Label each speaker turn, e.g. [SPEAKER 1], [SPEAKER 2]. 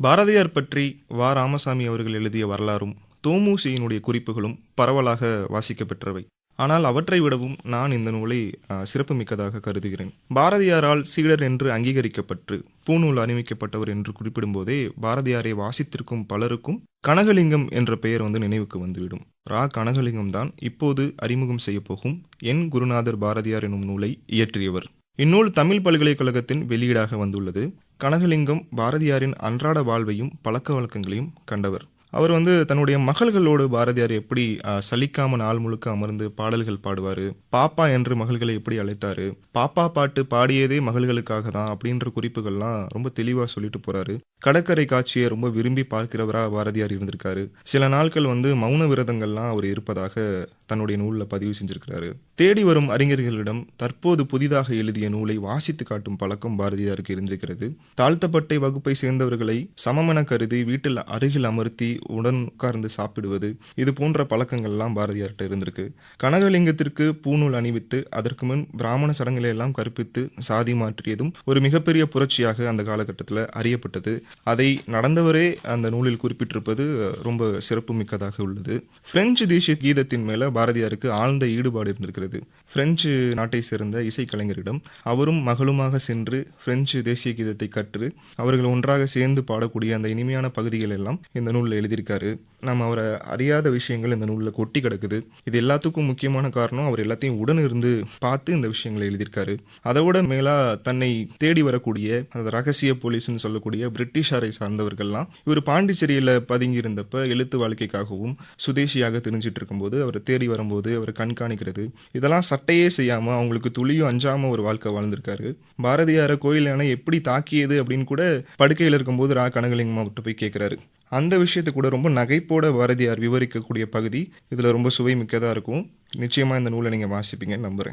[SPEAKER 1] பாரதியார் பற்றி வா. ராமசாமி அவர்கள் எழுதிய வரலாறும், தொ.மு.சி.யினுடைய குறிப்புகளும் பரவலாக வாசிக்கப்பெற்றவை. ஆனால் அவற்றை விடவும் நான் இந்த நூலை சிறப்புமிக்கதாக கருதுகிறேன். பாரதியாரால் சீடர் என்று அங்கீகரிக்கப்பட்டு பூணூல் அணிவிக்கப்பட்டவர் என்று குறிப்பிடும்போதே பாரதியாரை வாசித்திருக்கும் பலருக்கும் கனகலிங்கம் என்ற பெயர் நினைவுக்கு வந்துவிடும். ரா. கனகலிங்கம் தான் இப்போது அறிமுகம் செய்யப்போகும் என் குருநாதர் பாரதியார் எனும் நூலை இயற்றியவர். இந்நூல் தமிழ் பல்கலைக்கழகத்தின் வெளியீடாக வந்துள்ளது. கனகலிங்கம் பாரதியாரின் அன்றாட வாழ்வையும் பழக்க வழக்கங்களையும் கண்டவர். அவர் தன்னுடைய மகள்களோடு பாரதியார் எப்படி சலிக்காம நாள் முழுக்க அமர்ந்து பாடல்கள் பாடுவார், பாப்பா என்று மகள்களை எப்படி அழைத்தாரு, பாப்பா பாட்டு பாடியதே மகள்களுக்காக தான் அப்படின்ற குறிப்புகள்லாம் ரொம்ப தெளிவாக சொல்லிட்டு போறாரு. கடற்கரை காட்சியை ரொம்ப விரும்பி பார்க்கிறவராக பாரதியார் இருந்திருக்காரு. சில நாட்கள் மௌன விரதங்கள்லாம் அவர் இருப்பதாக தன்னுடைய நூலில் பதிவு செஞ்சிருக்கிறாரு. தேடி வரும் அறிஞர்களிடம் தற்போது புதிதாக எழுதிய நூலை வாசித்து காட்டும் பழக்கம் பாரதியாருக்கு இருந்திருக்கிறது. தாழ்த்தப்பட்ட வகுப்பை சேர்ந்தவர்களை சமமென கருதி வீட்டில் அருகில் அமர்த்தி உடன் உட்கார்ந்து சாப்பிடுவது, இது போன்ற பழக்கங்கள்லாம் பாரதியார்கிட்ட இருந்திருக்கு. கனகலிங்கத்திற்கு பூணூல் அணிவித்து அதற்கு முன் பிராமண சடங்குகளை எல்லாம் கற்பித்து சாதி மாற்றியதும் ஒரு மிகப்பெரிய புரட்சியாக அந்த காலகட்டத்தில் அறியப்பட்டது. அதை நடந்தவரே அந்த நூலில் குறிப்பிட்டிருப்பது ரொம்ப சிறப்பு மிக்கதாக உள்ளது. பிரெஞ்சு தேசிய கீதத்தின் மேல பாரதியாருக்கு ஆழ்ந்த ஈடுபாடு இருந்திருக்கிறது. பிரெஞ்சு நாட்டை சேர்ந்த இசைக்கலைஞரிடம் அவரும் மகளுமாக சென்று பிரெஞ்சு தேசிய கீதத்தை கற்று அவர்கள் ஒன்றாக சேர்ந்து பாடக்கூடிய அந்த இனிமையான பகுதிகள் எல்லாம் இந்த நூலில் எழுதியிருக்காரு. நம்ம அவரை அறியாத விஷயங்கள் இந்த நூலில் கொட்டி கிடக்குது. இது எல்லாத்துக்கும் முக்கியமான காரணம் அவர் எல்லாத்தையும் உடன் இருந்து பார்த்து இந்த விஷயங்களை எழுதியிருக்காரு. அதோட மேலா தன்னை தேடி வரக்கூடிய அந்த ரகசிய போலீஸ்ன்னு சொல்லக்கூடிய பிரிட்டிஷாரை சார்ந்தவர்கள்லாம் இவர் பாண்டிச்சேரியில் பதுங்கி இருந்தப்ப எழுத்து வாழ்க்கைக்காகவும் சுதேசியாக தெரிஞ்சிட்டு இருக்கும்போது அவர் தேடி வரும்போது அவர் கண்காணிக்கிறது, இதெல்லாம் சட்டையே செய்யாம அவங்களுக்கு துளியும் அஞ்சாம ஒரு வாழ்க்கை வாழ்ந்திருக்காரு. பாரதியாரை கோயில் யானை எப்படி தாக்கியது அப்படின்னு கூட படுக்கையில் இருக்கும்போது ரா. கனகலிங்கம் அவர்கிட்ட போய் கேட்கிறாரு. அந்த விஷயத்தை கூட ரொம்ப நகைப்போட பாரதியார் விவரிக்கக்கூடிய பகுதி இதில் ரொம்ப சுவை மிக்கதாக இருக்கும். நிச்சயமாக இந்த நூலை நீங்கள் வாசிப்பீங்கன்னு நம்புகிறேன்.